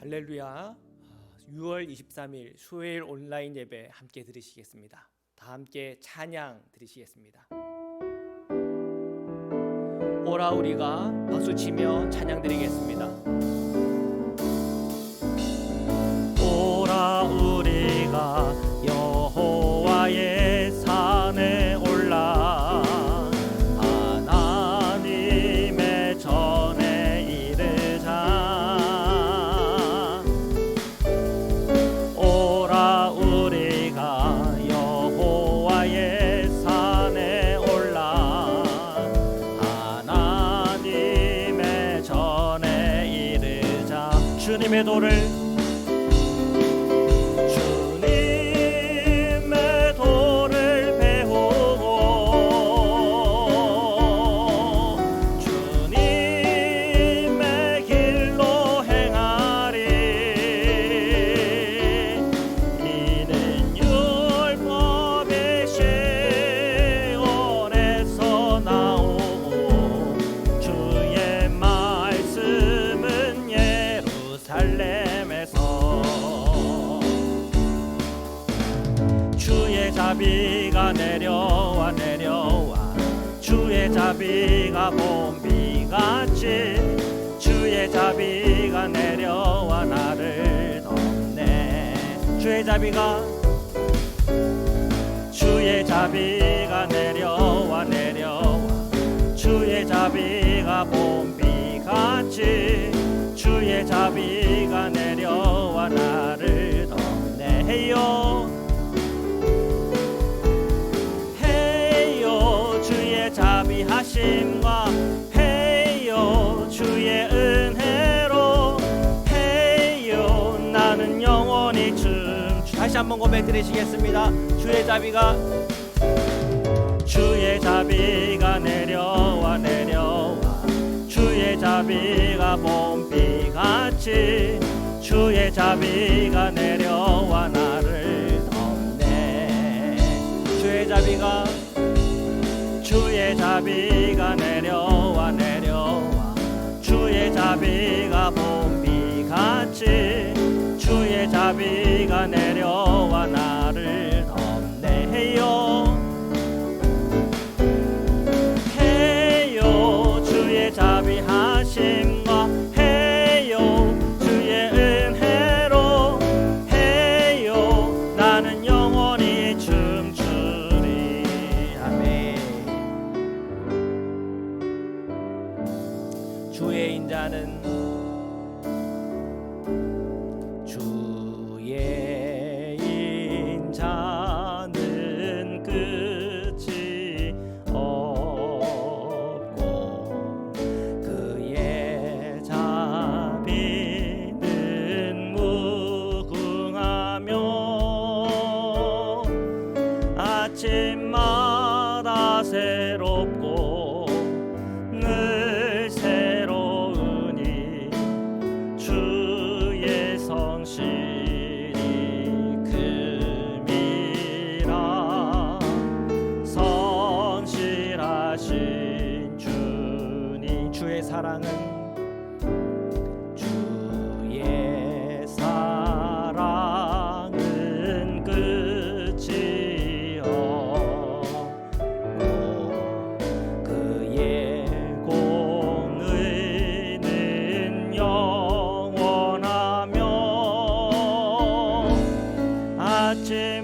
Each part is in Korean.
할렐루야. 6월 23일 수요일 온라인 예배 함께 들으시겠습니다. 다 함께 찬양 드리시겠습니다. 오라 우리가 박수치며 찬양 드리겠습니다. 오라 우리가 여호와의 산에 올라 하나님의 전에 이르자. 오라 우리가 여호와의 산에 올라 하나님의 전에 이르자. 주님의 도를 자비가 내려와 내려와 주의 자비가 봄비같이 주의 자비가 내려와 나를 덮네. 주의 자비가 내려와 내려와 주의 자비가 봄비같이 주의 자비가 내려와 나를 덮네. 헤이요 자비하심과 해요 주의 은혜로 해요 나는 영원히 춤추. 다시 한번 고백 드리시겠습니다. 주의 자비가 내려와 내려와 주의 자비가 봄비같이 주의 자비가 내려와 나를 덮네. 주의 자비가 내려와 내려와 주의 자비가 봄비같이 주의 자비가 내려와 나를 덮네. 해요 주의 자비하심과 해요 주의 은혜로 해요 나는 영원히 춤추리. 아멘. 주의 인자는 끝이 없고 그의 자비는 무궁하며 아침마다 새롭고 늘 새로우니 주의 성실이 금이라. 성실하신 주님 주의 사랑은 끝이 없고 그의 공의는 영원하며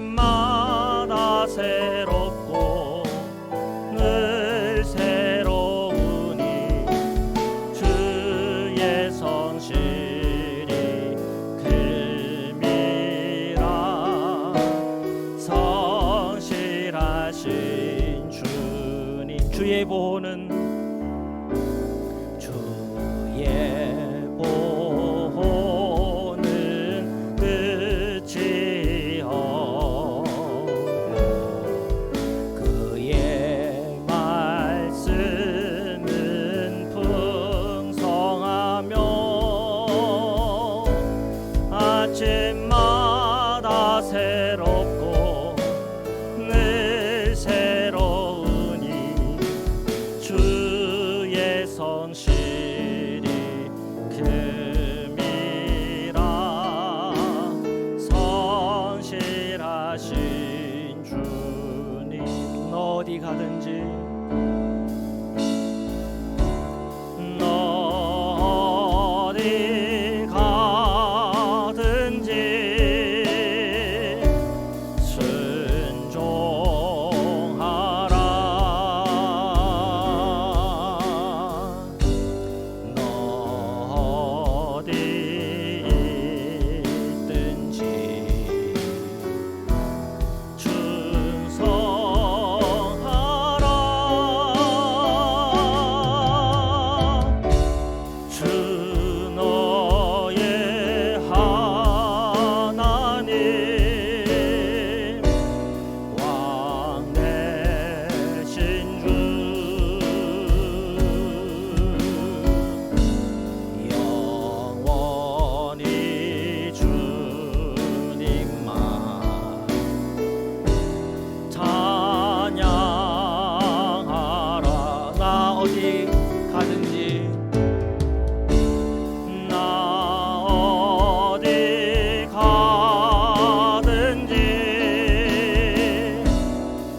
아침마다 새롭고 늘 새로우니 주의 성실이 금이라. 성실하신 주님 주의 보호는 끝이 없고 그의 말씀은 풍성하며 아침마다 새롭고 늘 새로우니 주 어디 가든지 나 어디 가든지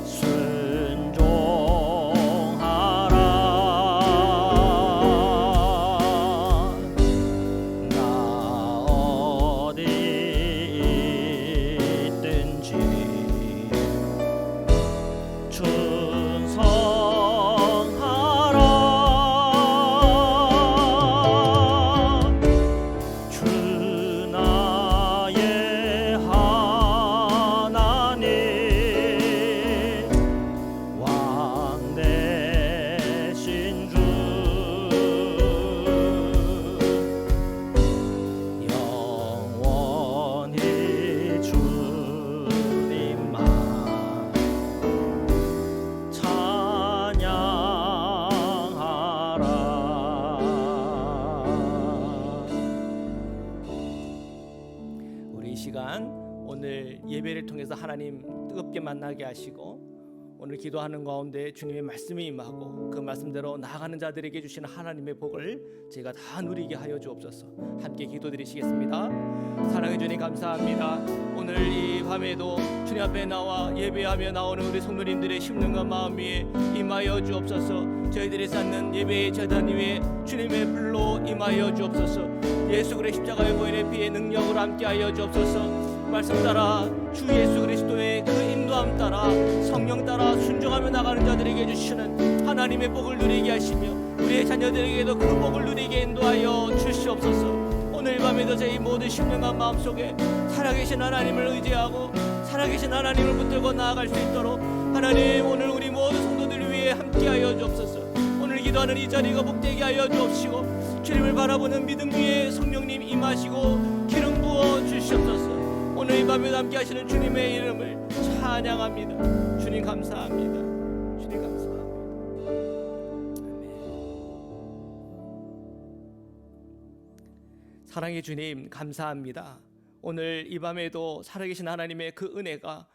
순종하라. 나 어디 있든지 충성하라. 주 나의 하나님 왕 되신 주 영원히 주님만 찬양하라. 우리 이 시간 오늘 예배를 통해서 하나님 뜨겁게 만나게 하시고 오늘 기도하는 가운데 주님의 말씀이 임하고 그 말씀대로 나아가는 자들에게 주시는 하나님의 복을 제가 다 누리게 하여 주옵소서. 함께 기도드리시겠습니다. 사랑해 주님 감사합니다. 오늘 이 밤에도 주님 앞에 나와 예배하며 나오는 우리 성도님들의 심령과 마음 위에 임하여 주옵소서. 저희들이 쌓는 예배의 제단 위에 주님의 불로 임하여 주옵소서. 예수 그리스도 십자가의 보혈의 피의 능력으로 함께하여 주옵소서. 말씀 따라 주 예수 그리스도의 그 인도함 따라 성령 따라 순종하며 나가는 자들에게 주시는 하나님의 복을 누리게 하시며 우리의 자녀들에게도 그 복을 누리게 인도하여 주시옵소서. 오늘 밤에도 저희 모든 심령과 마음속에 살아계신 하나님을 의지하고 살아계신 하나님을 붙들고 나아갈 수 있도록 하나님 오늘 우리 모든 성도들 위해 함께하여 주옵소서. 오늘 기도하는 이 자리가 복되게 하여 주옵시고 주님을 바라보는 믿음 위에 성령님 임하시고 기름 부어 주시옵소서. 오늘 이 밤에 함께 하시는 주님의 이름을 찬양합니다. 주님 감사합니다. 주님 감사합니다. 아멘. 사랑의 주님 감사합니다. 오늘 이 밤에도 살아계신 하나님의 그 은혜가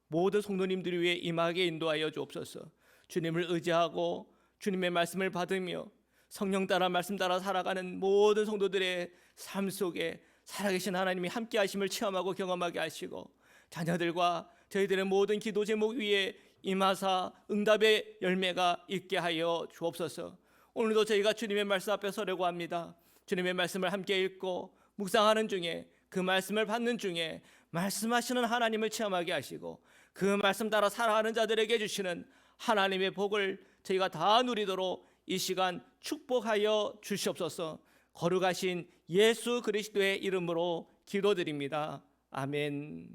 모든 성도님들 위해 임하게 인도하여 주옵소서. 주님을 의지하고 주님의 말씀을 받으며 성령 따라 말씀 따라 살아가는 모든 성도들의 삶 속에 살아계신 하나님이 함께 하심을 체험하고 경험하게 하시고 자녀들과 저희들의 모든 기도 제목 위에 임하사 응답의 열매가 있게 하여 주옵소서. 오늘도 저희가 주님의 말씀 앞에 서려고 합니다. 주님의 말씀을 함께 읽고 묵상하는 중에 그 말씀을 받는 중에 말씀하시는 하나님을 체험하게 하시고 그 말씀 따라 살아가는 자들에게 주시는 하나님의 복을 저희가 다 누리도록 이 시간 축복하여 주시옵소서. 거룩하신 예수 그리스도의 이름으로 기도드립니다. 아멘.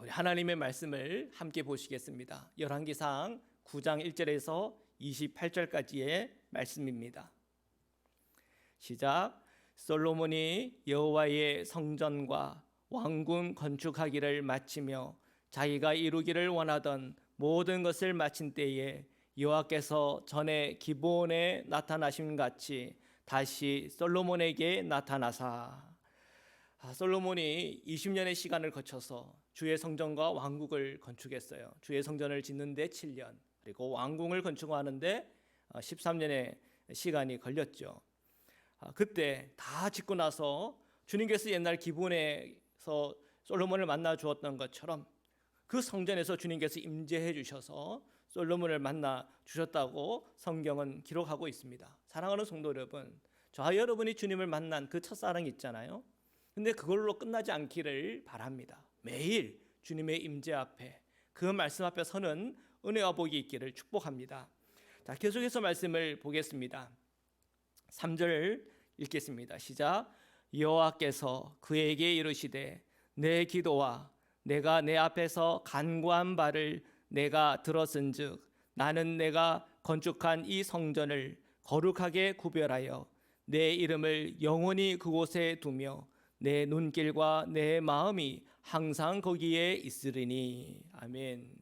우리 하나님의 말씀을 함께 보시겠습니다. 열왕기상 9장 1절에서 28절까지의 말씀입니다. 시작. 솔로몬이 여호와의 성전과 왕궁 건축하기를 마치며 자기가 이루기를 원하던 모든 것을 마친 때에 여호와께서 전에 기브온에 나타나신 같이 다시 솔로몬에게 나타나사. 솔로몬이 20년의 시간을 거쳐서 주의 성전과 왕국을 건축했어요. 주의 성전을 짓는데 7년, 그리고 왕궁을 건축하는데 13년의 시간이 걸렸죠. 그때 다 짓고 나서 주님께서 옛날 기브온에서 솔로몬을 만나 주었던 것처럼 그 성전에서 주님께서 임재해 주셔서 솔로몬을 만나 주셨다고 성경은 기록하고 있습니다. 사랑하는 성도 여러분, 저와 여러분이 주님을 만난 그 첫사랑이 있잖아요. 근데 그걸로 끝나지 않기를 바랍니다. 매일 주님의 임재 앞에 그 말씀 앞에 서는 은혜와 복이 있기를 축복합니다. 자, 계속해서 말씀을 보겠습니다. 3절 읽겠습니다. 시작. 여호와께서 그에게 이르시되 내 기도와 내가 내 앞에서 간구한 바를 내가 들었은즉 나는 내가 건축한 이 성전을 거룩하게 구별하여 내 이름을 영원히 그곳에 두며 내 눈길과 내 마음이 항상 거기에 있으리니. 아멘.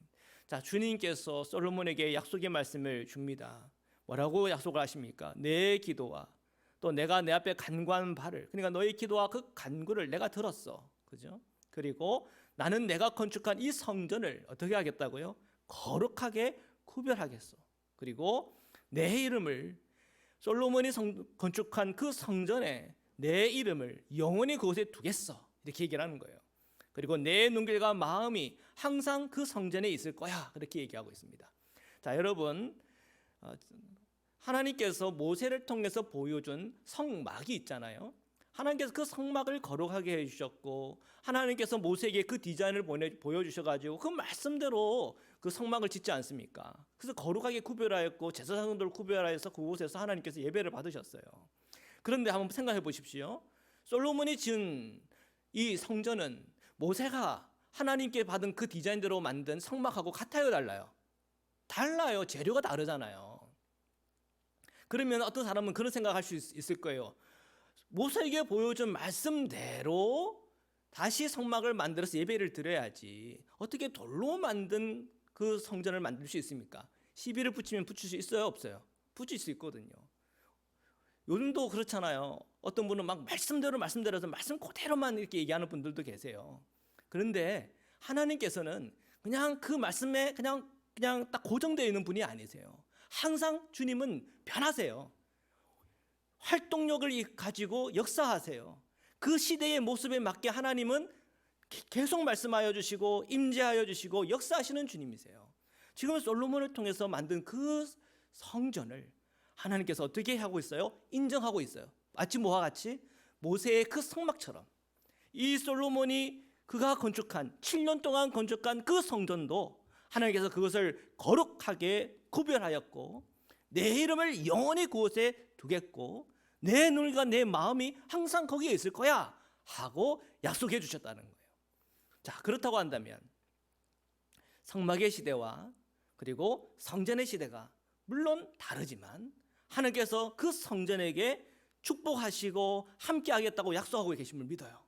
자, 주님께서 솔로몬에게 약속의 말씀을 줍니다. 뭐라고 약속을 하십니까? 내 기도와 또 내가 내 앞에 간구한 바를, 그러니까 너의 기도와 그 간구를 내가 들었어. 그죠? 그리고 나는 내가 건축한 이 성전을 어떻게 하겠다고요? 거룩하게 구별하겠소. 그리고 내 이름을 솔로몬이 건축한 그 성전에 내 이름을 영원히 그곳에 두겠어. 이렇게 얘기를 하는 거예요. 그리고 내 눈길과 마음이 항상 그 성전에 있을 거야. 그렇게 얘기하고 있습니다. 자, 여러분, 하나님께서 모세를 통해서 보여준 성막이 있잖아요. 하나님께서 그 성막을 거룩하게 해주셨고, 하나님께서 모세에게 그 디자인을 보여주셔가지고 그 말씀대로 그 성막을 짓지 않습니까? 그래서 거룩하게 구별하였고 제사장들을 구별하여서 그곳에서 하나님께서 예배를 받으셨어요. 그런데 한번 생각해 보십시오. 솔로몬이 지은 이 성전은 모세가 하나님께 받은 그 디자인대로 만든 성막하고 같아요, 달라요? 달라요. 재료가 다르잖아요. 그러면 어떤 사람은 그런 생각할 수 있을 거예요. 모세에게 보여준 말씀대로 다시 성막을 만들어서 예배를 드려야지 어떻게 돌로 만든 그 성전을 만들 수 있습니까? 시비를 붙이면 붙일 수 있어요, 없어요? 붙일 수 있거든요. 요즘도 그렇잖아요. 어떤 분은 막 말씀대로서 말씀 그대로만 이렇게 얘기하는 분들도 계세요. 그런데 하나님께서는 그냥 그 말씀에 그냥 딱 고정되어 있는 분이 아니세요. 항상 주님은 변하세요. 활동력을 가지고 역사하세요. 그 시대의 모습에 맞게 하나님은 계속 말씀하여 주시고 임재하여 주시고 역사하시는 주님이세요. 지금 솔로몬을 통해서 만든 그 성전을 하나님께서 어떻게 하고 있어요? 인정하고 있어요. 마치 뭐와 같이? 모세의 그 성막처럼 이 솔로몬이 그가 건축한 7년 동안 건축한 그 성전도 하나님께서 그것을 거룩하게 구별하였고 내 이름을 영원히 그곳에 두겠고 내 눈과 내 마음이 항상 거기에 있을 거야 하고 약속해 주셨다는 거예요. 자, 그렇다고 한다면 성막의 시대와 그리고 성전의 시대가 물론 다르지만 하나님께서 그 성전에게 축복하시고 함께 하겠다고 약속하고 계심을 믿어요.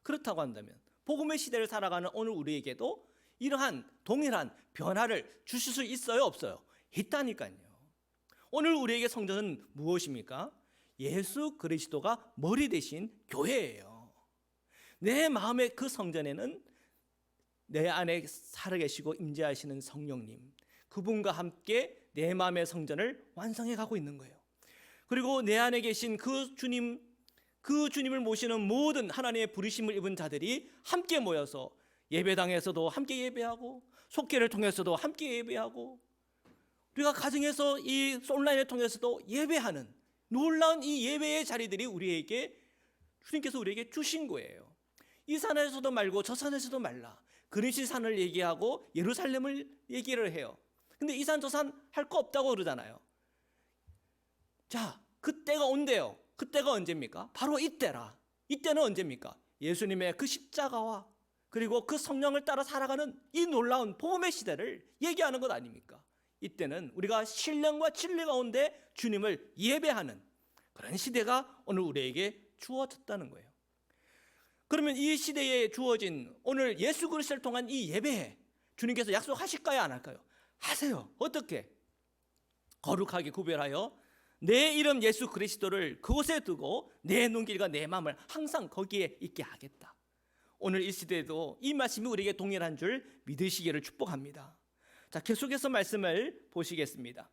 그렇다고 한다면 복음의 시대를 살아가는 오늘 우리에게도 이러한 동일한 변화를 주실 수 있어요, 없어요? 있다니까요. 오늘 우리에게 성전은 무엇입니까? 예수 그리스도가 머리 대신 교회예요. 내 마음의 그 성전에는 내 안에 살아계시고 임재하시는 성령님, 그분과 함께 내 마음의 성전을 완성해 가고 있는 거예요. 그리고 내 안에 계신 그 주님을 모시는 모든 하나님의 부르심을 입은 자들이 함께 모여서 예배당에서도 함께 예배하고 속회를 통해서도 함께 예배하고 우리가 가정에서 이 온라인을 통해서도 예배하는 놀라운 이 예배의 자리들이 주님께서 우리에게 주신 거예요. 이 산에서도 말고 저 산에서도 말라. 그리시 산을 얘기하고 예루살렘을 얘기를 해요. 근데 이 산 저 산 할 거 없다고 그러잖아요. 자, 그때가 온대요. 그때가 언제입니까? 바로 이때라. 이때는 언제입니까? 예수님의 그 십자가와 그리고 그 성령을 따라 살아가는 이 놀라운 복음의 시대를 얘기하는 것 아닙니까? 이때는 우리가 신령과 진리 가운데 주님을 예배하는 그런 시대가 오늘 우리에게 주어졌다는 거예요. 그러면 이 시대에 주어진 오늘 예수 그리스도를 통한 이 예배에 주님께서 약속하실까요, 안 할까요? 하세요. 어떻게? 거룩하게 구별하여 내 이름 예수 그리스도를 그곳에 두고 내 눈길과 내 마음을 항상 거기에 있게 하겠다. 오늘 이 시대에도 이 말씀이 우리에게 동일한 줄 믿으시기를 축복합니다. 자, 계속해서 말씀을 보시겠습니다.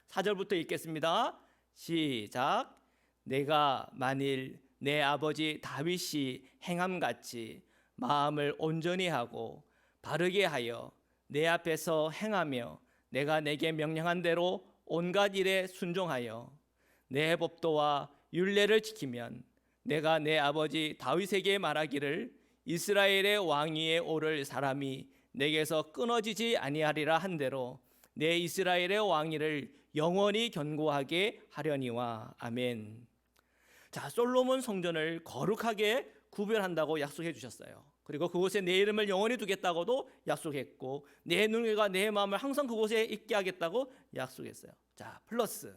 4절부터 읽겠습니다. 시작. 내가 만일 내 아버지 다윗이 행함같이 마음을 온전히 하고 바르게 하여 내 앞에서 행하며 내가 내게 명령한 대로 온갖 일에 순종하여 내 법도와 율례를 지키면 내가 내 아버지 다윗에게 말하기를 이스라엘의 왕위에 오를 사람이 내게서 끊어지지 아니하리라 한 대로 내 이스라엘의 왕위를 영원히 견고하게 하려니와. 아멘. 자, 솔로몬 성전을 거룩하게 구별한다고 약속해 주셨어요. 그리고 그곳에 내 이름을 영원히 두겠다고도 약속했고 내 눈과 내 마음을 항상 그곳에 있게 하겠다고 약속했어요. 자, 플러스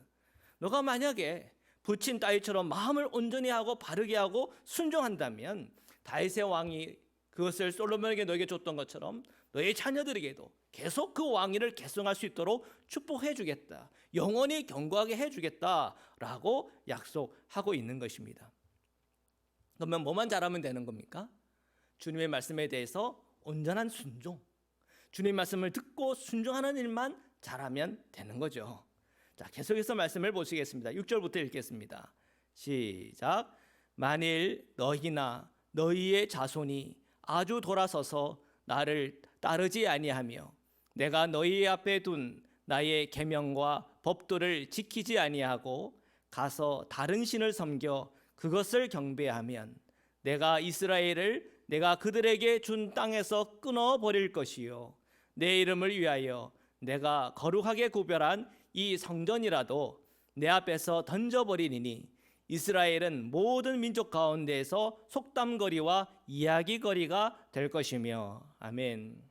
너가 만약에 부친 다윗처럼 마음을 온전히 하고 바르게 하고 순종한다면 다윗의 왕이 그것을 솔로몬에게 너에게 줬던 것처럼 너의 자녀들에게도 계속 그 왕위를 계승할 수 있도록 축복해 주겠다. 영원히 견고하게 해 주겠다라고 약속하고 있는 것입니다. 그러면 뭐만 잘하면 되는 겁니까? 주님의 말씀에 대해서 온전한 순종, 주님의 말씀을 듣고 순종하는 일만 잘하면 되는 거죠. 자, 계속해서 말씀을 보시겠습니다. 6절부터 읽겠습니다. 시작. 만일 너희나 너희의 자손이 아주 돌아서서 나를 따르지 아니하며 내가 너희 앞에 둔 나의 계명과 법도를 지키지 아니하고 가서 다른 신을 섬겨 그것을 경배하면 내가 이스라엘을 내가 그들에게 준 땅에서 끊어버릴 것이요 내 이름을 위하여 내가 거룩하게 구별한 이 성전이라도 내 앞에서 던져버리니 이스라엘은 모든 민족 가운데에서 속담거리와 이야기거리가 될 것이며. 아멘.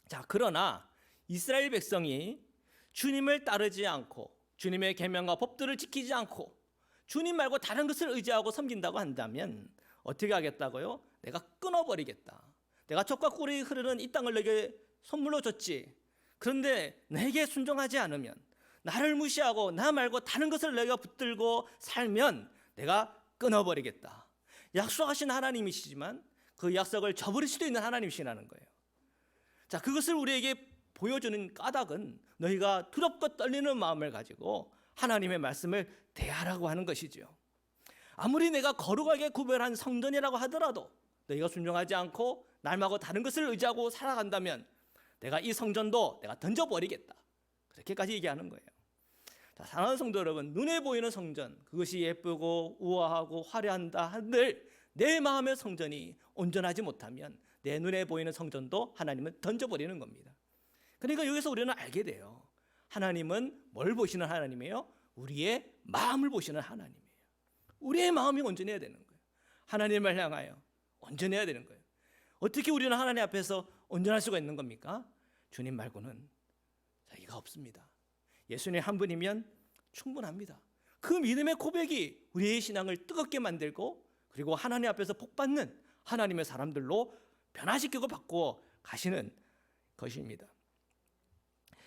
자, 그러나 이스라엘 백성이 주님을 따르지 않고 주님의 계명과 법들을 지키지 않고 주님 말고 다른 것을 의지하고 섬긴다고 한다면 어떻게 하겠다고요? 내가 끊어버리겠다. 내가 젖과 꿀이 흐르는 이 땅을 내게 선물로 줬지. 그런데 내게 순종하지 않으면, 나를 무시하고 나 말고 다른 것을 내가 붙들고 살면 내가 끊어버리겠다. 약속하신 하나님이시지만 그 약속을 저버릴 수도 있는 하나님이시라는 거예요. 자, 그것을 우리에게 보여주는 까닭은 너희가 두렵고 떨리는 마음을 가지고 하나님의 말씀을 대하라고 하는 것이죠. 아무리 내가 거룩하게 구별한 성전이라고 하더라도 너희가 순종하지 않고 날마고 다른 것을 의지하고 살아간다면 내가 이 성전도 내가 던져버리겠다. 그렇게까지 얘기하는 거예요. 자, 사랑하는 성도 여러분, 눈에 보이는 성전, 그것이 예쁘고 우아하고 화려한다 한들 내 마음의 성전이 온전하지 못하면 내 눈에 보이는 성전도 하나님은 던져버리는 겁니다. 그러니까 여기서 우리는 알게 돼요. 하나님은 뭘 보시는 하나님이에요? 우리의 마음을 보시는 하나님이에요. 우리의 마음이 온전해야 되는 거예요. 하나님을 향하여 온전해야 되는 거예요. 어떻게 우리는 하나님 앞에서 온전할 수가 있는 겁니까? 주님 말고는 자기가 없습니다. 예수님 한 분이면 충분합니다. 그 믿음의 고백이 우리의 신앙을 뜨겁게 만들고 그리고 하나님 앞에서 복받는 하나님의 사람들로 변화시키고 바꾸어 가시는 것입니다.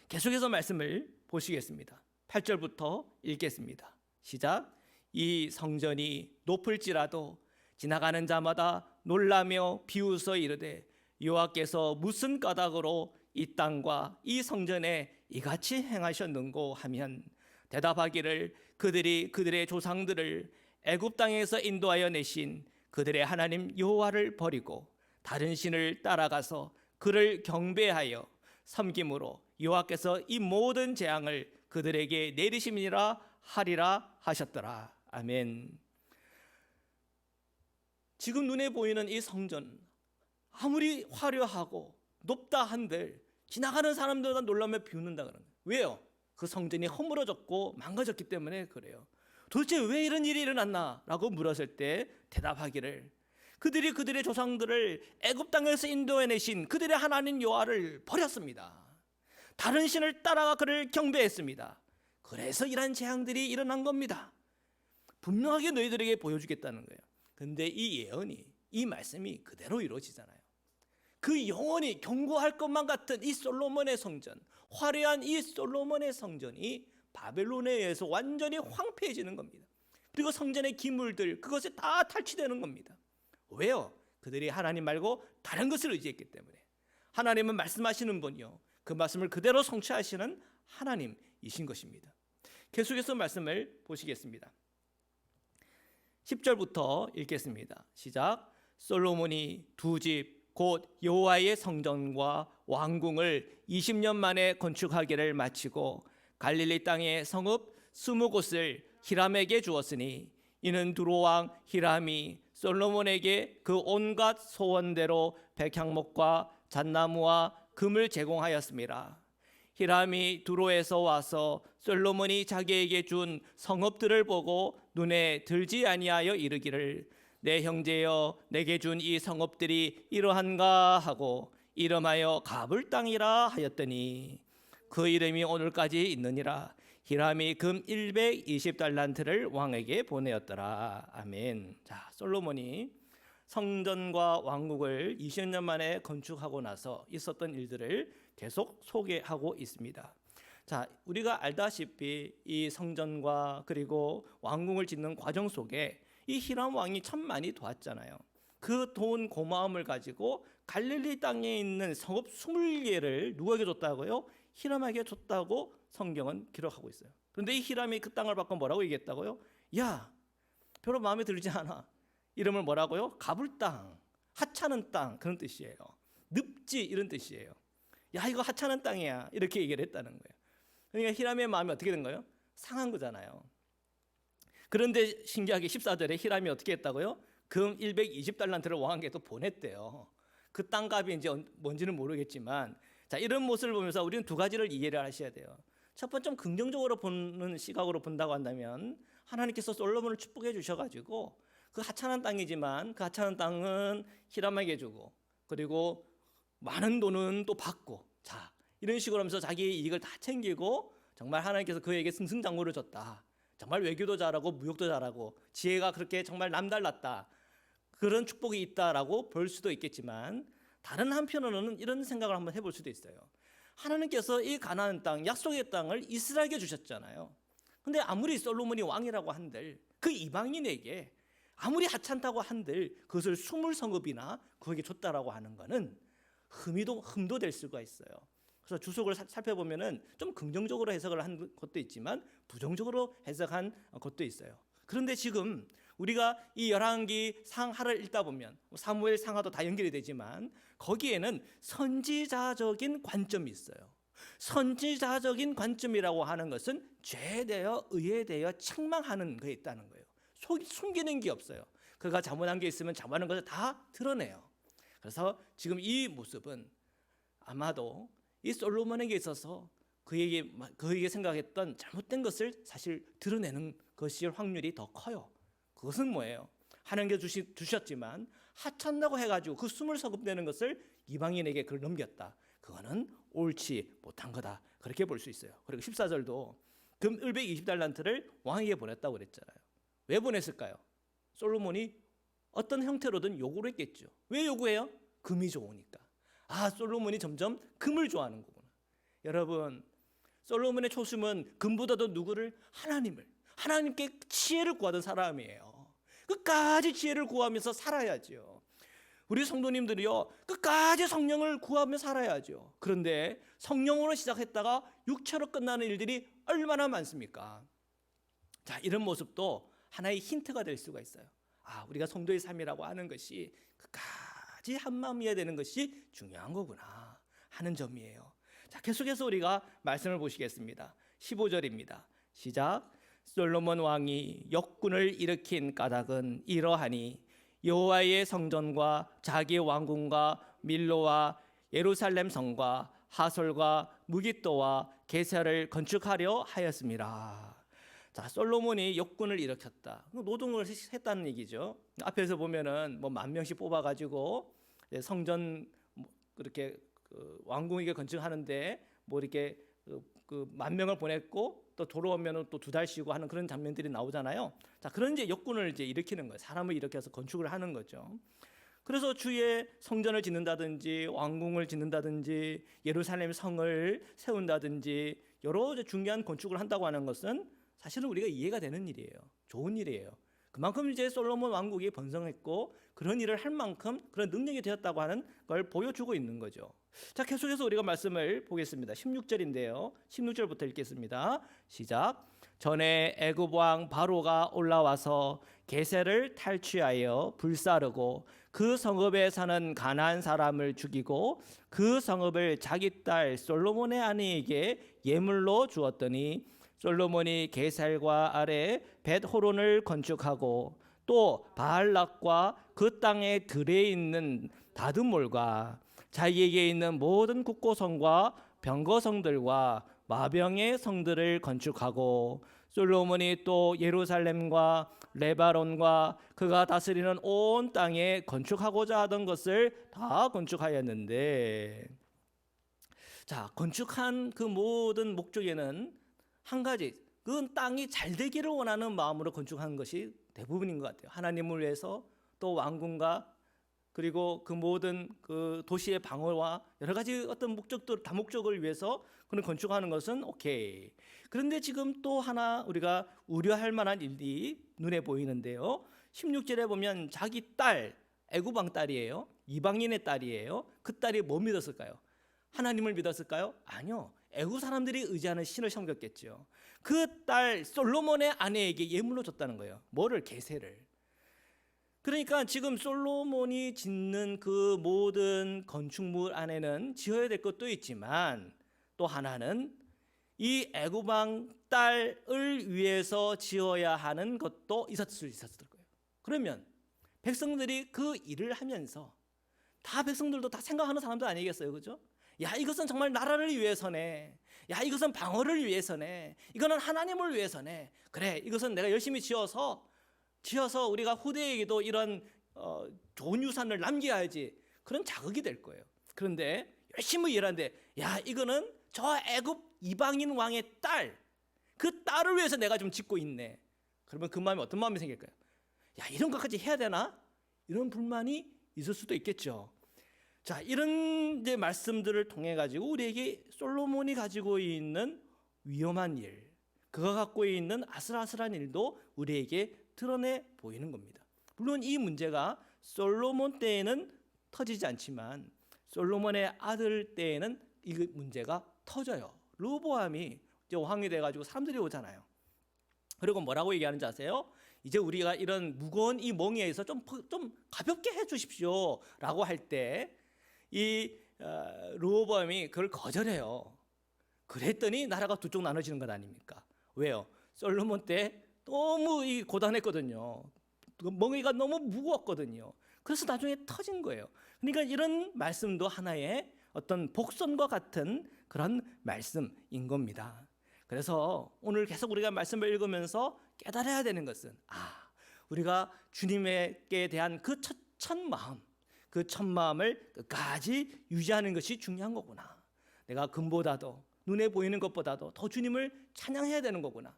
계속해서 말씀을 보시겠습니다. 8절부터 읽겠습니다. 시작. 이 성전이 높을지라도 지나가는 자마다 놀라며 비웃어 이르되 여호와께서 무슨 까닭으로 이 땅과 이 성전에 이같이 행하셨는고 하면 대답하기를 그들이 그들의 조상들을 애굽 땅에서 인도하여 내신 그들의 하나님 여호와를 버리고 다른 신을 따라가서 그를 경배하여 섬김으로 여호와께서 이 모든 재앙을 그들에게 내리심이라 하리라 하셨더라. 아멘. 지금 눈에 보이는 이 성전 아무리 화려하고 높다 한들 지나가는 사람들과 놀라며 비웃는다 그러는 거예요. 왜요? 그 성전이 허물어졌고 망가졌기 때문에 그래요. 도대체 왜 이런 일이 일어났나? 라고 물었을 때 대답하기를 그들이 그들의 조상들을 애굽 땅에서 인도해내신 그들의 하나님 여호와를 버렸습니다. 다른 신을 따라가 그를 경배했습니다. 그래서 이런 재앙들이 일어난 겁니다. 분명하게 너희들에게 보여주겠다는 거예요. 근데 이 예언이, 이 말씀이 그대로 이루어지잖아요. 그 영원히 경고할 것만 같은 이 솔로몬의 성전, 화려한 이 솔로몬의 성전이 바벨론에 의해서 완전히 황폐해지는 겁니다. 그리고 성전의 기물들, 그것이 다 탈취되는 겁니다. 왜요? 그들이 하나님 말고 다른 것을 의지했기 때문에. 하나님은 말씀하시는 분이요, 그 말씀을 그대로 성취하시는 하나님이신 것입니다. 계속해서 말씀을 보시겠습니다. 10절부터 읽겠습니다. 시작. 솔로몬이 두 집 곧 여호와의 성전과 왕궁을 20년 만에 건축하기를 마치고 갈릴리 땅의 성읍 20곳을 히람에게 주었으니 이는 두로 왕 히람이 솔로몬에게 그 온갖 소원대로 백향목과 잣나무와 금을 제공하였습니다. 히람이 두로에서 와서 솔로몬이 자기에게 준 성읍들을 보고 눈에 들지 아니하여 이르기를 내 형제여 내게 준 이 성읍들이 이러한가 하고 이름하여 가불 땅이라 하였더니 그 이름이 오늘까지 있느니라. 히람이 금 120달란트를 왕에게 보내었더라. 아멘. 자, 솔로몬이 성전과 왕국을 20년 만에 건축하고 나서 있었던 일들을 계속 소개하고 있습니다. 자, 우리가 알다시피 이 성전과 그리고 왕궁을 짓는 과정 속에 이 히람 왕이 참 많이 도왔잖아요. 그 돈 고마움을 가지고 갈릴리 땅에 있는 성읍 20개를 누구에게 줬다고요? 히람에게 줬다고 성경은 기록하고 있어요. 그런데 이 히람이 그 땅을 받고 뭐라고 얘기했다고요? 야, 별로 마음에 들지 않아. 이름을 뭐라고요? 가불 땅, 하찮은 땅, 그런 뜻이에요. 늪지 이런 뜻이에요. 야, 이거 하찮은 땅이야, 이렇게 얘기를 했다는 거예요. 그러니까 히람의 마음이 어떻게 된 거예요? 상한 거잖아요. 그런데 신기하게 14절에 히람이 어떻게 했다고요? 금 120달란트를 왕에게 또 보냈대요. 그 땅값이 이제 뭔지는 모르겠지만, 자, 이런 모습을 보면서 우리는 두 가지를 이해를 하셔야 돼요. 첫 번째, 좀 긍정적으로 보는 시각으로 본다고 한다면, 하나님께서 솔로몬을 축복해 주셔가지고 그 하찮은 땅이지만 그 하찮은 땅은 히람에게 주고, 그리고 많은 돈은 또 받고, 자, 이런 식으로 하면서 자기의 이익을 다 챙기고 정말 하나님께서 그에게 승승장구를 줬다. 정말 외교도 잘하고 무역도 잘하고 지혜가 그렇게 정말 남달랐다. 그런 축복이 있다라고 볼 수도 있겠지만, 다른 한편으로는 이런 생각을 한번 해볼 수도 있어요. 하나님께서 이 가나안 땅, 약속의 땅을 이스라엘에게 주셨잖아요. 근데 아무리 솔로몬이 왕이라고 한들 그 이방인에게 아무리 하찮다고 한들 그것을 20성읍이나 그에게 줬다라고 하는 것은 흠도 될 수가 있어요. 그래서 주석을 살펴보면은 좀 긍정적으로 해석을 한 것도 있지만 부정적으로 해석한 것도 있어요. 그런데 지금 우리가 이 열왕기 상하를 읽다 보면 사무엘 상하도 다 연결이 되지만 거기에는 선지자적인 관점이 있어요. 선지자적인 관점이라고 하는 것은 죄에 대하여 의에 대하여 책망하는 것에 있다는 거예요. 숨기는 게 없어요. 그가 잘못한 게 있으면 잘못한 것을 다 드러내요. 그래서 지금 이 모습은 아마도 이 솔로몬에게 있어서 그에게 생각했던 잘못된 것을 사실 드러내는 것일 확률이 더 커요. 그것은 뭐예요? 하나님께서 주셨지만 하찮다고 해가지고 그 20서급 되는 것을 이방인에게 그걸 넘겼다. 그거는 옳지 못한 거다. 그렇게 볼 수 있어요. 그리고 14절도 금 120달란트를 왕에게 보냈다고 그랬잖아요. 왜 보냈을까요? 솔로몬이 어떤 형태로든 요구를 했겠죠. 왜 요구해요? 금이 좋으니까. 아, 솔로몬이 점점 금을 좋아하는 거구나. 여러분, 솔로몬의 초심은 금보다도 누구를? 하나님께 지혜를 구하던 사람이에요. 끝까지 지혜를 구하면서 살아야죠. 우리 성도님들이요, 끝까지 성령을 구하며 살아야죠. 그런데 성령으로 시작했다가 육체로 끝나는 일들이 얼마나 많습니까? 자, 이런 모습도 하나의 힌트가 될 수가 있어요. 아, 우리가 성도의 삶이라고 하는 것이 끝까지 한마음이어야 되는 것이 중요한 거구나 하는 점이에요. 자, 계속해서 우리가 말씀을 보시겠습니다. 15절입니다. 시작. 솔로몬 왕이 역군을 일으킨 까닭은 이러하니 여호와의 성전과 자기 왕궁과 밀로와 예루살렘 성과 하솔과 무깃도와 게셀을 건축하려 하였습니다. 자, 솔로몬이 역군을 일으켰다. 노동을 했다는 얘기죠. 앞에서 보면은 뭐 10,000명씩 뽑아가지고 성전 그렇게 왕궁에게 건축하는데 뭐 이렇게 그 10,000명을 보냈고 또 돌아오면은 또 2달 쉬고 하는 그런 장면들이 나오잖아요. 자, 그런 이제 역군을 이제 일으키는 거예요. 사람을 일으켜서 건축을 하는 거죠. 그래서 주의 성전을 짓는다든지 왕궁을 짓는다든지 예루살렘 성을 세운다든지 여러 중요한 건축을 한다고 하는 것은 사실은 우리가 이해가 되는 일이에요. 좋은 일이에요. 그만큼 이제 솔로몬 왕국이 번성했고 그런 일을 할 만큼 그런 능력이 되었다고 하는 걸 보여주고 있는 거죠. 자, 계속해서 우리가 말씀을 보겠습니다. 16절인데요. 16절부터 읽겠습니다. 시작. 전에 애굽 왕 바로가 올라와서 게셀을 탈취하여 불사르고 그 성읍에 사는 가나안 사람을 죽이고 그 성읍을 자기 딸 솔로몬의 아내에게 예물로 주었더니 솔로몬이 게셀과 아래 벳호론을 건축하고 또 바알락과 그 땅에 들에 있는 다듬몰과 자기에게 있는 모든 국고성과 병거성들과 마병의 성들을 건축하고 솔로몬이 또 예루살렘과 레바논과 그가 다스리는 온 땅에 건축하고자 하던 것을 다 건축하였는데, 자, 건축한 그 모든 목적에는 한 가지, 그건 땅이 잘 되기를 원하는 마음으로 건축한 것이 대부분인 것 같아요. 하나님을 위해서, 또 왕궁과 그리고 그 모든 그 도시의 방어와 여러 가지 어떤 목적들, 다목적을 위해서 그런 건축하는 것은 오케이. 그런데 지금 또 하나 우리가 우려할 만한 일이 눈에 보이는데요. 16절에 보면 자기 딸, 애굽 왕 딸이에요. 이방인의 딸이에요. 그 딸이 뭐 믿었을까요? 하나님을 믿었을까요? 아니요. 애굽 사람들이 의지하는 신을 섬겼겠죠. 그 딸 솔로몬의 아내에게 예물로 줬다는 거예요. 뭐를? 계세를. 그러니까 지금 솔로몬이 짓는 그 모든 건축물 안에는 지어야 될 것도 있지만 또 하나는 이 애굽 왕 딸을 위해서 지어야 하는 것도 있었을 거예요. 그러면 백성들이 그 일을 하면서 다 백성들도 다 생각하는 사람들 아니겠어요, 그죠? 야, 이것은 정말 나라를 위해서네. 야, 이것은 방어를 위해서네. 이거는 하나님을 위해서네. 그래, 이것은 내가 열심히 지어서 우리가 후대에게도 이런 좋은 유산을 남겨야지. 그런 자극이 될 거예요. 그런데 열심히 일하는데, 야, 이거는 저 애굽 이방인 왕의 딸, 그 딸을 위해서 내가 좀 짓고 있네. 그러면 그 마음이 어떤 마음이 생길까요? 야, 이런 것까지 해야 되나? 이런 불만이 있을 수도 있겠죠. 자, 이런 이제 말씀들을 통해 가지고 우리에게 솔로몬이 가지고 있는 위험한 일, 그가 갖고 있는 아슬아슬한 일도 우리에게 드러내 보이는 겁니다. 물론 이 문제가 솔로몬 때에는 터지지 않지만 솔로몬의 아들 때에는 이 문제가 터져요. 르호보암이 이제 왕이 돼가지고 사람들이 오잖아요. 그리고 뭐라고 얘기하는지 아세요? 이제 우리가 이런 무거운 이 멍에에서 좀 가볍게 해주십시오라고 할 때 이 르호보암이 그걸 거절해요. 그랬더니 나라가 두 쪽 나눠지는 것 아닙니까? 왜요? 솔로몬 때 너무 고단했거든요. 멍에가 너무 무거웠거든요. 그래서 나중에 터진 거예요. 그러니까 이런 말씀도 하나의 어떤 복선과 같은 그런 말씀인 겁니다. 그래서 오늘 계속 우리가 말씀을 읽으면서 깨달아야 되는 것은 우리가 주님께 대한 그 첫 마음, 그 첫 마음을 끝까지 유지하는 것이 중요한 거구나. 내가 금보다도 눈에 보이는 것보다도 더 주님을 찬양해야 되는 거구나.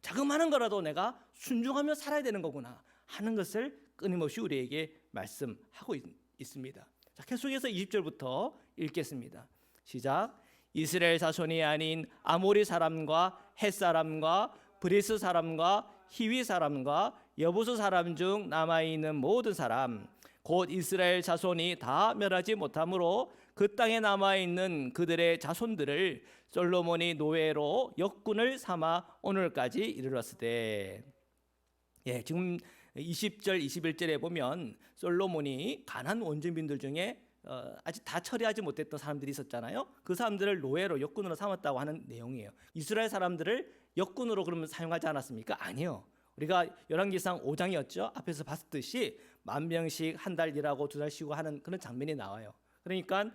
자그마한 거라도 내가 순종하며 살아야 되는 거구나 하는 것을 끊임없이 우리에게 말씀하고 있습니다. 자, 계속해서 20절부터 읽겠습니다. 시작. 이스라엘 자손이 아닌 아모리 사람과 헷 사람과 브리스 사람과 히위 사람과 여부스 사람 중 남아있는 모든 사람 곧 이스라엘 자손이 다 멸하지 못하므로 그 땅에 남아있는 그들의 자손들을 솔로몬이 노예로 역군을 삼아 오늘까지 이르렀으되. 지금 20절 21절에 보면 솔로몬이 가나안 원주민들 중에 아직 다 처리하지 못했던 사람들이 있었잖아요. 그 사람들을 노예로 역군으로 삼았다고 하는 내용이에요. 이스라엘 사람들을 역군으로 그러면 사용하지 않았습니까? 아니요. 우리가 열왕기상 5장이었죠. 앞에서 봤듯이 10,000명씩 한 달 일하고 2달 쉬고 하는 그런 장면이 나와요. 그러니까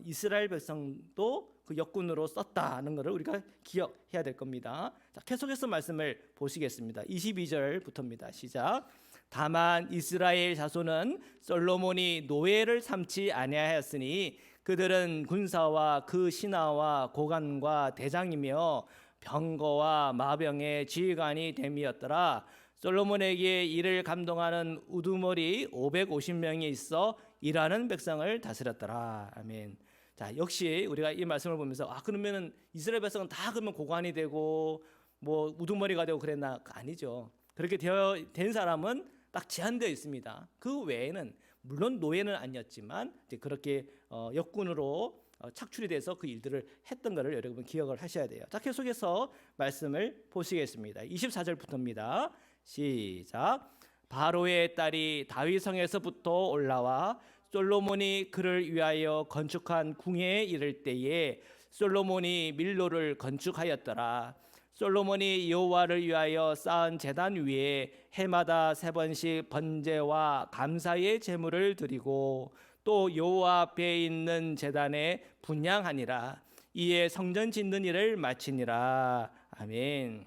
이스라엘 백성도 그 역군으로 썼다는 것을 우리가 기억해야 될 겁니다. 자, 계속해서 말씀을 보시겠습니다. 22절부터입니다. 시작. 다만 이스라엘 자손은 솔로몬이 노예를 삼지 아니하였으니 그들은 군사와 그 신하와 고관과 대장이며 병거와 마병의 지휘관이 됨이었더라. 솔로몬에게 이를 감동하는 우두머리 550명이 있어 일하는 백성을 다스렸더라. 아멘. 자, 역시 우리가 이 말씀을 보면서 그러면은 이스라엘 백성은 다 그러면 고관이 되고 뭐 우두머리가 되고 그랬나? 아니죠. 그렇게 된 사람은 딱 제한되어 있습니다. 그 외에는 물론 노예는 아니었지만 이제 그렇게 역군으로 착출이 돼서 그 일들을 했던 것을 여러분 기억을 하셔야 돼요. 자, 계속해서 말씀을 보시겠습니다. 24절부터입니다. 시작. 바로의 딸이 다윗성에서부터 올라와 솔로몬이 그를 위하여 건축한 궁에 이를 때에 솔로몬이 밀로를 건축하였더라. 솔로몬이 여호와를 위하여 쌓은 제단 위에 해마다 3번씩 번제와 감사의 제물을 드리고 또 여호와 앞에 있는 제단에 분향하니라. 이에 성전 짓는 일을 마치니라. 아멘.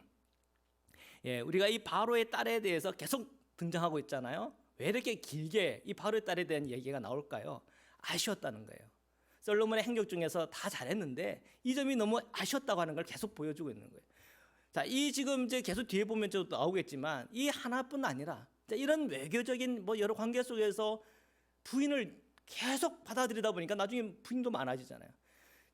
우리가 이 바로의 딸에 대해서 계속 등장하고 있잖아요. 왜 이렇게 길게 이 바로의 딸에 대한 얘기가 나올까요? 아쉬웠다는 거예요. 솔로몬의 행적 중에서 다 잘했는데 이 점이 너무 아쉬웠다고 하는 걸 계속 보여주고 있는 거예요. 자, 이 지금 이제 계속 뒤에 보면 좀 나오겠지만 이 하나뿐 아니라 이런 외교적인 여러 관계 속에서 부인을 계속 받아들이다 보니까 나중에 부인도 많아지잖아요.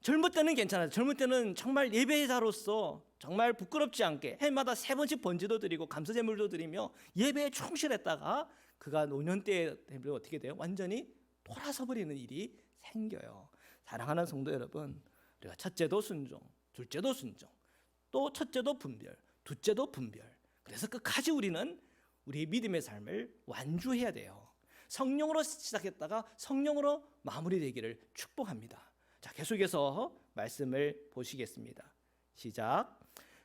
젊을 때는 괜찮아요. 젊을 때는 정말 예배자로서 정말 부끄럽지 않게 해마다 3번씩 번제도 드리고 감사제물도 드리며 예배에 충실했다가 그가 노년때에 되면 어떻게 돼요? 완전히 돌아서 버리는 일이 생겨요. 사랑하는 성도 여러분, 우리가 첫째도 순종, 둘째도 순종, 또 첫째도 분별, 둘째도 분별. 그래서 끝까지 우리는 우리 믿음의 삶을 완주해야 돼요. 성령으로 시작했다가 성령으로 마무리되기를 축복합니다. 자, 계속해서 말씀을 보시겠습니다. 시작.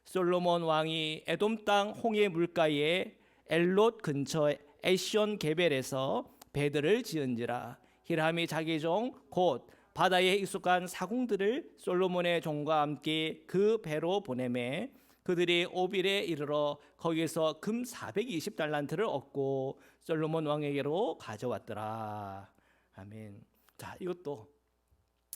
솔로몬 왕이 에돔 땅 홍해 물가에 엘롯 근처 에시온 게벨에서 배들을 지은지라. 히람이 자기 종 곧 바다에 익숙한 사공들을 솔로몬의 종과 함께 그 배로 보내매 그들이 오빌에 이르러 거기서 금 420달란트를 얻고 솔로몬 왕에게로 가져왔더라. 아멘. 자, 이것도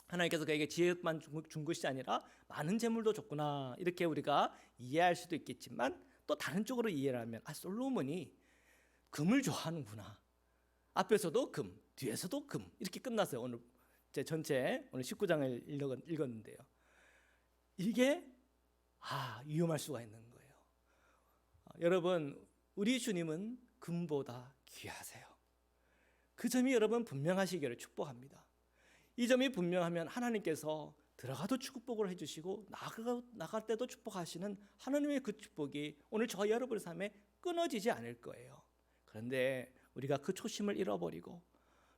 하나님께서 그에게 지혜만 준 것이 아니라 많은 재물도 줬구나, 이렇게 우리가 이해할 수도 있겠지만, 또 다른 쪽으로 이해를 하면 솔로몬이 금을 좋아하는구나. 앞에서도 금, 뒤에서도 금, 이렇게 끝났어요. 오늘 제 전체 오늘 19장을 읽었는데요. 이게 위험할 수가 있는 거예요. 여러분, 우리 주님은 금보다 귀하세요. 그 점이 여러분 분명하시기를 축복합니다. 이 점이 분명하면 하나님께서 들어가도 축복을 해주시고 나갈 때도 축복하시는 하나님의 그 축복이 오늘 저와 여러분의 삶에 끊어지지 않을 거예요. 그런데 우리가 그 초심을 잃어버리고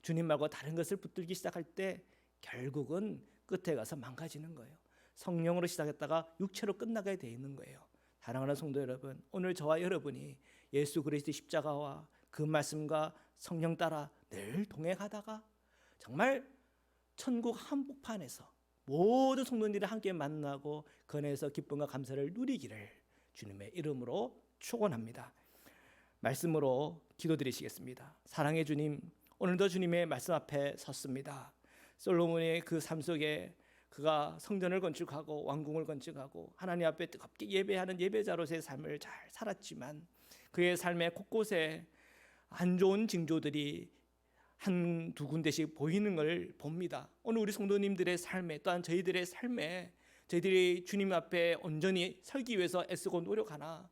주님 말고 다른 것을 붙들기 시작할 때 결국은 끝에 가서 망가지는 거예요. 성령으로 시작했다가 육체로 끝나게 돼 있는 거예요. 사랑하는 성도 여러분, 오늘 저와 여러분이 예수 그리스도의 십자가와 그 말씀과 성령 따라 늘 동행하다가 정말 천국 한복판에서 모든 성도들이 함께 만나고 그 안에서 기쁨과 감사를 누리기를 주님의 이름으로 축원합니다. 말씀으로 기도드리시겠습니다. 사랑의 주님, 오늘도 주님의 말씀 앞에 섰습니다. 솔로몬의 그 삶 속에 그가 성전을 건축하고 왕궁을 건축하고 하나님 앞에 뜨겁게 예배하는 예배자로서의 삶을 잘 살았지만 그의 삶의 곳곳에 안 좋은 징조들이 한두 군데씩 보이는 걸 봅니다. 오늘 우리 성도님들의 삶에, 또한 저희들의 삶에, 저희들이 주님 앞에 온전히 설기 위해서 애쓰고 노력하나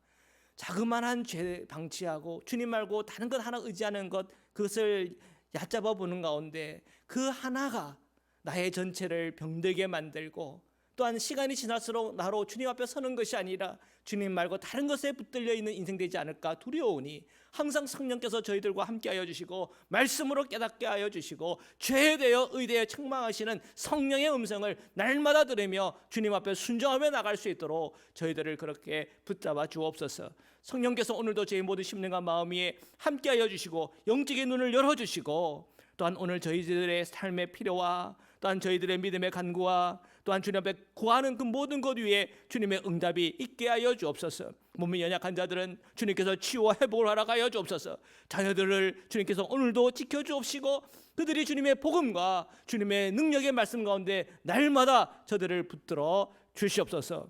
자그마한 죄 방치하고 주님 말고 다른 것 하나 의지하는 것, 그것을 얕잡아 보는 가운데 그 하나가 나의 전체를 병들게 만들고, 또한 시간이 지날수록 나로 주님 앞에 서는 것이 아니라 주님 말고 다른 것에 붙들려 있는 인생 되지 않을까 두려우니 항상 성령께서 저희들과 함께하여 주시고 말씀으로 깨닫게 하여 주시고 죄에 대하여 의대에 책망하시는 성령의 음성을 날마다 들으며 주님 앞에 순종하며 나갈 수 있도록 저희들을 그렇게 붙잡아 주옵소서. 성령께서 오늘도 저희 모든 심령과 마음 위에 함께하여 주시고 영적인 눈을 열어주시고, 또한 오늘 저희들의 삶의 필요와 또한 저희들의 믿음의 간구와 또한 주님 앞에 구하는 그 모든 것 위에 주님의 응답이 있게 하여 주옵소서. 몸이 연약한 자들은 주님께서 치유와 회복을 하라 하여 주옵소서. 자녀들을 주님께서 오늘도 지켜주옵시고 그들이 주님의 복음과 주님의 능력의 말씀 가운데 날마다 저들을 붙들어 주시옵소서.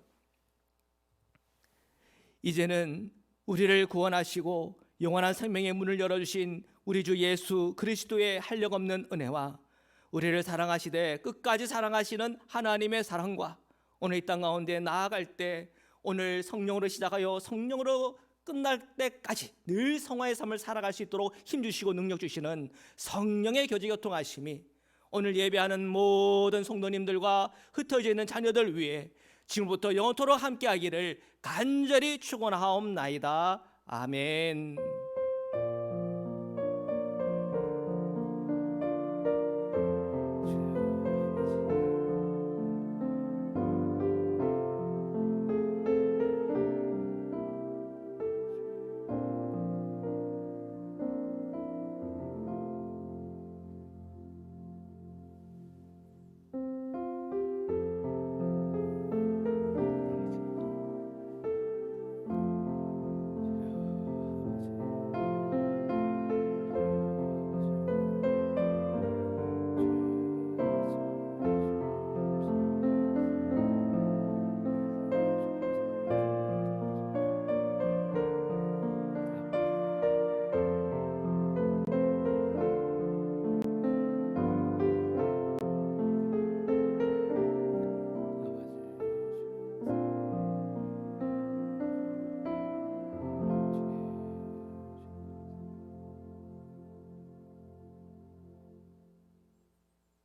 이제는 우리를 구원하시고 영원한 생명의 문을 열어주신 우리 주 예수 그리스도의 한량없는 은혜와 우리를 사랑하시되 끝까지 사랑하시는 하나님의 사랑과 오늘 이 땅 가운데 나아갈 때 오늘 성령으로 시작하여 성령으로 끝날 때까지 늘 성화의 삶을 살아갈 수 있도록 힘주시고 능력 주시는 성령의 교제교통하심이 오늘 예배하는 모든 성도님들과 흩어져 있는 자녀들 위해 지금부터 영원토록 함께하기를 간절히 축원하옵나이다. 아멘.